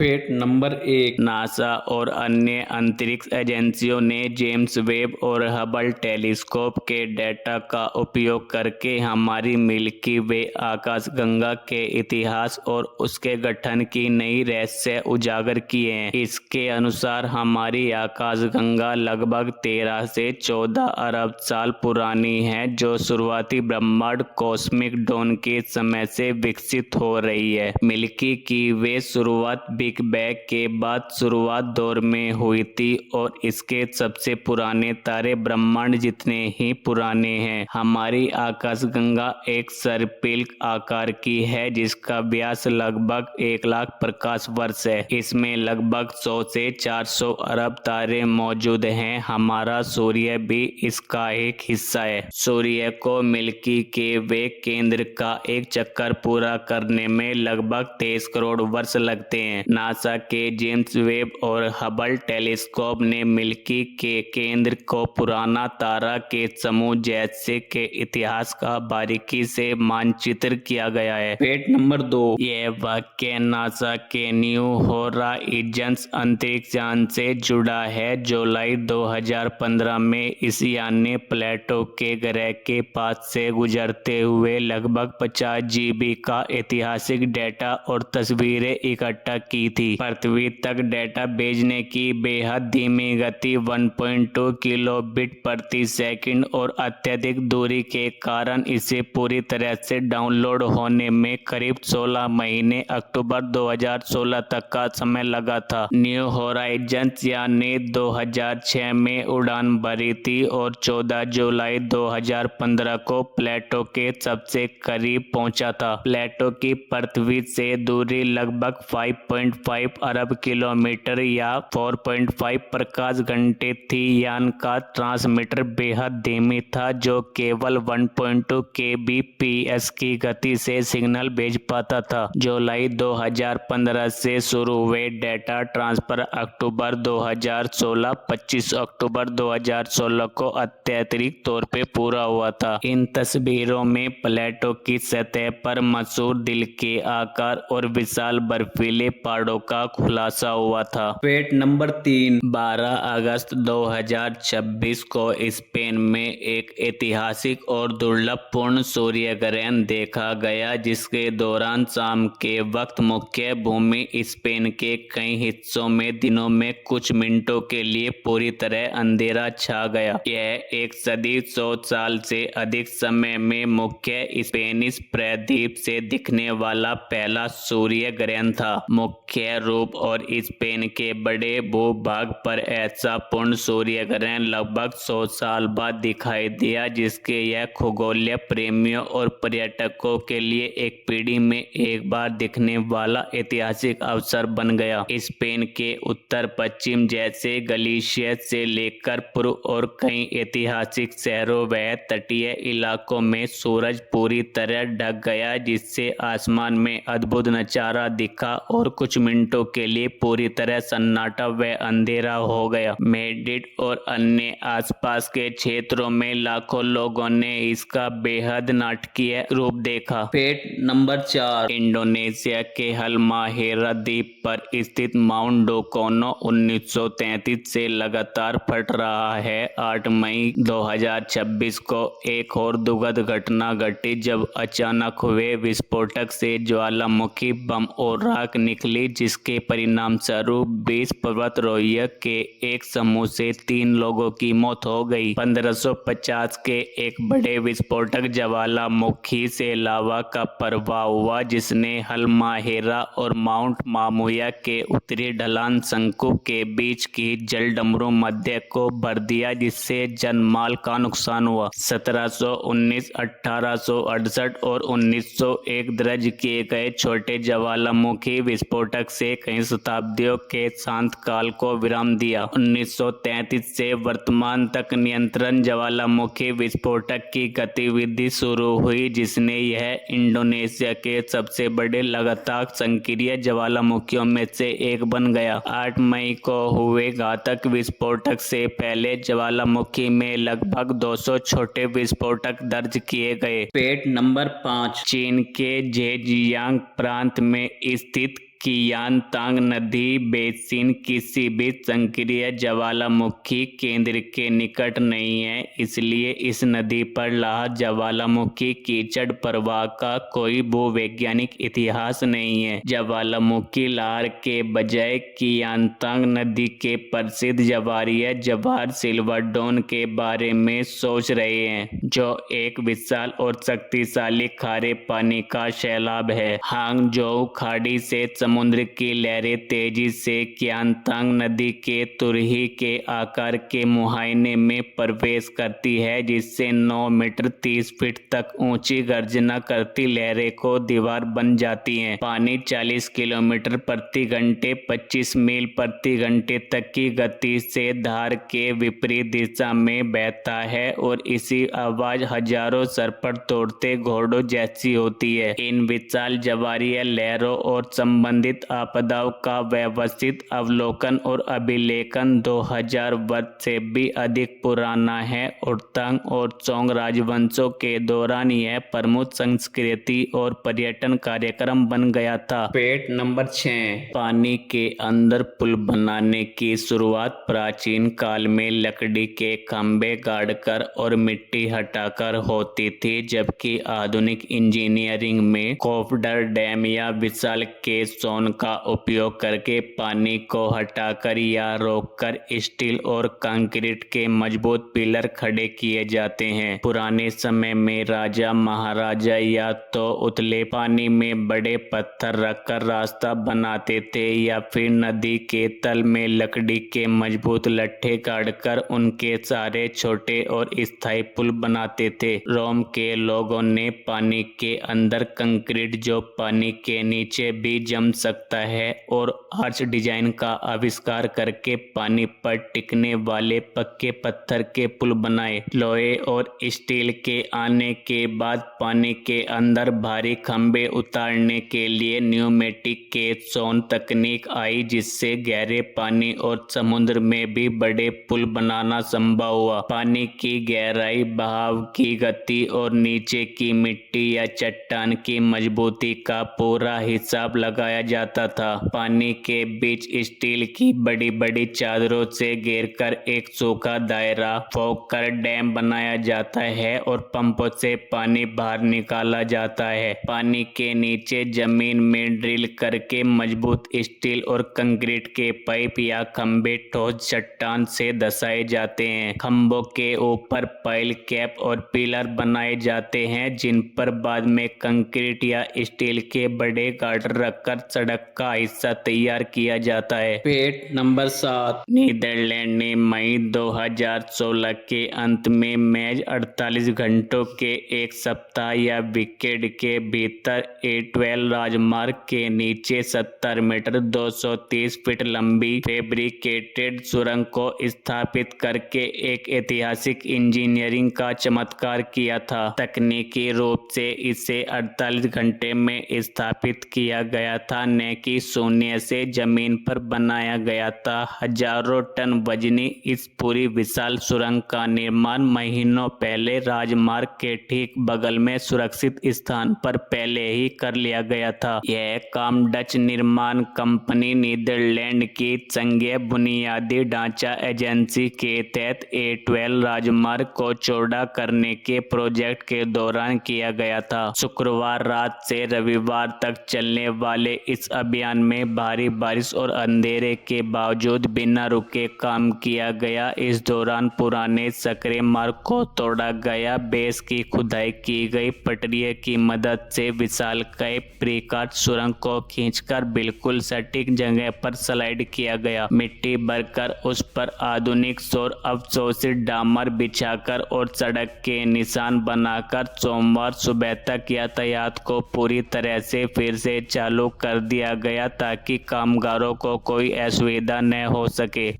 Fact number 1। NASA और अन्य अंतरिक्ष एजेंसियों ने जेम्स वेब और हबल टेलीस्कोप के डेटा का उपयोग करके हमारी मिल्की वे आकाशगंगा के इतिहास और उसके गठन की नई रहस्य उजागर किए हैं। इसके अनुसार हमारी आकाशगंगा लगभग 13 से 14 अरब साल पुरानी है, जो शुरुआती ब्रह्मांड कॉस्मिक डॉन के समय से विकसित हो रही है। मिल्की की वे शुरुआत बिग बैंग के बाद शुरुआत दौर में हुई थी और इसके सबसे पुराने तारे ब्रह्मांड जितने ही पुराने हैं। हमारी आकाशगंगा एक सर्पिल आकार की है जिसका व्यास लगभग 1 लाख प्रकाश वर्ष है। इसमें लगभग 100 से 400 अरब तारे मौजूद हैं। हमारा सूर्य भी इसका एक हिस्सा है। सूर्य को मिल्की के वे केंद्र का एक चक्कर पूरा करने में लगभग 23 करोड़ वर्ष लगते हैं। नासा के जेम्स वेब और हबल टेलीस्कोप ने मिल्की के केंद्र को पुराना तारा के समूह जैसे के इतिहास का बारीकी से मानचित्र किया गया है। Fact number 2। यह वाक्य नासा के न्यू होराइजन्स अंतरिक्ष यान से जुड़ा है। जुलाई 2015 में इस यान ने प्लेटो के ग्रह के पास से गुजरते हुए लगभग 50 GB का ऐतिहासिक डेटा और तस्वीरें इकट्ठा की थी। पृथ्वी तक डेटा भेजने की बेहद धीमी गति 1.2 किलोबिट प्रति सेकंड और अत्यधिक दूरी के कारण इसे पूरी तरह से डाउनलोड होने में करीब 16 महीने अक्टूबर 2016 तक का समय लगा था। न्यू होराइजन्स यान ने 2006 में उड़ान भरी थी और 14 जुलाई 2015 को प्लेटो के सबसे करीब पहुंचा था। प्लेटो की पृथ्वी से दूरी लगभग 5.5 अरब किलोमीटर या 4.5 प्रकाश घंटे थी। यान का ट्रांसमीटर बेहद धीमी था जो केवल 1.2 kbps की गति से सिग्नल भेज पाता था। जुलाई 2015 से शुरू हुए डेटा ट्रांसफर अक्टूबर 2016 25 अक्टूबर 2016 को अत्यधिक तौर पे पूरा हुआ था। इन तस्वीरों में प्लेटो की सतह पर मशहूर दिल के आकार और विशाल बर्फीले पहाड़ों का खुलासा हुआ था। Fact number 3। 12 अगस्त 2026 को स्पेन में एक ऐतिहासिक और दुर्लभपूर्ण सूर्य ग्रहण देखा गया, जिसके दौरान शाम के वक्त मुख्य भूमि स्पेन के कई हिस्सों में दिनों में कुछ मिनटों के लिए पूरी तरह अंधेरा छा गया। यह एक सदी 100 साल से अधिक समय में मुख्य स्पेनिश प्रायद्वीप से दिखने वाला पहला सूर्य ग्रहण था। मुख्य रूप और स्पेन के बड़े भूभाग पर ऐसा पूर्ण सूर्य ग्रहण लगभग 100 साल बाद दिखाई दिया, जिसके यह खगोलीय प्रेमियों और पर्यटकों के लिए एक पीढ़ी में एक बार दिखने वाला ऐतिहासिक अवसर बन गया। स्पेन के उत्तर पश्चिम जैसे गलीशिया से लेकर पूर्व और कई ऐतिहासिक शहरों व तटीय इलाकों में सूरज पूरी तरह ढक गया, जिससे आसमान में अद्भुत नजारा दिखा और कुछ मिनटों के लिए पूरी तरह सन्नाटा व अंधेरा हो गया। मैड्रिड और अन्य आसपास के क्षेत्रों में लाखों लोगों ने इसका बेहद नाटकीय रूप देखा। Fact number 4। इंडोनेशिया के हलमाहेरा द्वीप पर स्थित माउंट डोकोनो 1933 से लगातार फट रहा है। 8 मई 2026 को एक और दुखद घटना घटी जब अचानक हुए विस्फोटक से ज्वालामुखी बम और राख निकली, जिसके परिणाम स्वरूप 20 पर्वतारोहियों के एक समूह से 3 लोगों की मौत हो गई। 1550 के एक बड़े विस्फोटक ज्वालामुखी से लावा का प्रवाह हुआ, जिसने हलमाहेरा और माउंट मामुया के उत्तरी ढलान शंकु के बीच की जलडमरू मध्य को भर दिया, जिससे जनमाल का नुकसान हुआ। 1719, 1868 और 1901 दर्ज किए गए छोटे ज्वालामुखी विस्फोटक से कई शताब्दियों के शांत काल को विराम दिया। 1933 से वर्तमान तक नियंत्रण ज्वालामुखी विस्फोटक की गतिविधि शुरू हुई, जिसने यह इंडोनेशिया के सबसे बड़े लगातार सक्रिय ज्वालामुखियों में से एक बन गया। 8 मई को हुए घातक विस्फोटक से पहले ज्वालामुखी में लगभग 200 छोटे विस्फोटक दर्ज किए गए। Fact number 5। चीन के जेजियांग प्रांत में स्थित कियांतांग नदी बेसिन किसी भी संक्रिय ज्वालामुखी केंद्र के निकट नहीं है, इसलिए इस नदी पर लाह ज्वालामुखी कीचड़ प्रवाह का कोई भूवैज्ञानिक इतिहास नहीं है। ज्वालामुखी लहर के बजाय कियांतांग नदी के प्रसिद्ध ज्वारीय जवाहर सिल्वरडोन के बारे में सोच रहे हैं, जो एक विशाल और शक्तिशाली खारे पानी का सैलाब है। हांगझोउ खाड़ी से समुद्र की लहरें तेजी से कियांतांग नदी के तुरही के आकार के मुहाने में प्रवेश करती है, जिससे 9 मीटर 30 फीट तक ऊंची गर्जना करती लहरें को दीवार बन जाती हैं। पानी 40 किलोमीटर प्रति घंटे 25 मील प्रति घंटे तक की गति से धार के विपरीत दिशा में बहता है और इसी आवाज हजारों सरपट तोड़ते घोड़ों जैसी होती है। इन विशाल ज्वारीय लहरों और संबंधित आपदाओं का व्यवस्थित अवलोकन और अभिलेखन 2000 वर्ष से भी अधिक पुराना है और तंग और सोंग राजवंशों के दौरान यह प्रमुख संस्कृति और पर्यटन कार्यक्रम बन गया था। Fact number 6। पानी के अंदर पुल बनाने की शुरुआत प्राचीन काल में लकड़ी के खंभे गाड़कर और मिट्टी हटाकर होती थी, जबकि आधुनिक इंजीनियरिंग में कोफडर डैम या विशाल केसोन का उपयोग करके पानी को हटाकर या रोककर स्टील और कंक्रीट के मजबूत पिलर खड़े किए जाते हैं। पुराने समय में राजा महाराजा या तो उथले पानी में बड़े पत्थर रखकर रास्ता बनाते थे या फिर नदी के तल में लकड़ी के मजबूत लट्ठे गाड़कर उनके सारे छोटे और स्थायी पुल बनाते थे। रोम के लोगों ने पानी के अंदर कंक्रीट जो पानी के नीचे भी जम सकता है और आर्च डिजाइन का आविष्कार करके पानी पर टिकने वाले पक्के पत्थर के पुल बनाए। लोहे और स्टील के आने के बाद पानी के अंदर भारी खंभे उतारने के लिए न्यूमेटिक केसोन तकनीक आई, जिससे गहरे पानी और समुद्र में भी बड़े पुल बनाना संभव हुआ। पानी की गहराई, बहाव की गति और नीचे की मिट्टी या चट्टान की मजबूती का पूरा हिसाब लगाया जाता था। पानी के बीच स्टील की बड़ी बड़ी चादरों से घेरकर एक सूखा दायरा फोककर डैम बनाया जाता है और पंपों से पानी बाहर निकाला जाता है। पानी के नीचे जमीन में ड्रिल करके मजबूत स्टील और कंक्रीट के पाइप या खंभे ठोस चट्टान से धंसाए जाते हैं। खंभों के ऊपर पाइल कैप और पिलर बनाए जाते हैं, जिन पर बाद में कंक्रीट या स्टील के बड़े गार्डर रखकर सड़क का हिस्सा तैयार किया जाता है। Fact number 7। नीदरलैंड ने मई 2016 के अंत में महज 48 घंटों के एक सप्ताह या वीकेंड के भीतर A12 राजमार्ग के नीचे 70 मीटर 230 फीट लंबी फैब्रिकेटेड सुरंग को स्थापित करके एक ऐतिहासिक इंजीनियरिंग का चमत्कार किया था। तकनीकी रूप से इसे 48 घंटे में स्थापित किया गया था, न कि शून्य से जमीन पर बनाया गया था। हजारों टन वजनी इस पूरी विशाल सुरंग का निर्माण महीनों पहले राजमार्ग के ठीक बगल में सुरक्षित स्थान पर पहले ही कर लिया गया था। यह काम डच निर्माण कंपनी नीदरलैंड की संघीय बुनियादी ढांचा एजेंसी के तहत A12 राजमार्ग को चौड़ा करने के प्रोजेक्ट के दौरान किया गया था। शुक्रवार रात से रविवार तक चलने वाले इस अभियान में भारी बारिश और अंधेरे के बावजूद बिना रुके काम किया गया। इस दौरान पुराने संकरे मार्ग को तोड़ा गया, बेस की खुदाई की गई, पटरियों की मदद से विशालकाय प्रीकास्ट सुरंग को खींचकर बिल्कुल सटीक जगह पर स्लाइड किया गया। मिट्टी भरकर उस पर आधुनिक सौर अवशोषित डामर बिछाकर और सड़क के निशान बनाकर सोमवार सुबह तक यातायात को पूरी तरह से फिर से चालू कर दिया गया ताकि कामगारों को कोई असुविधा न हो सके।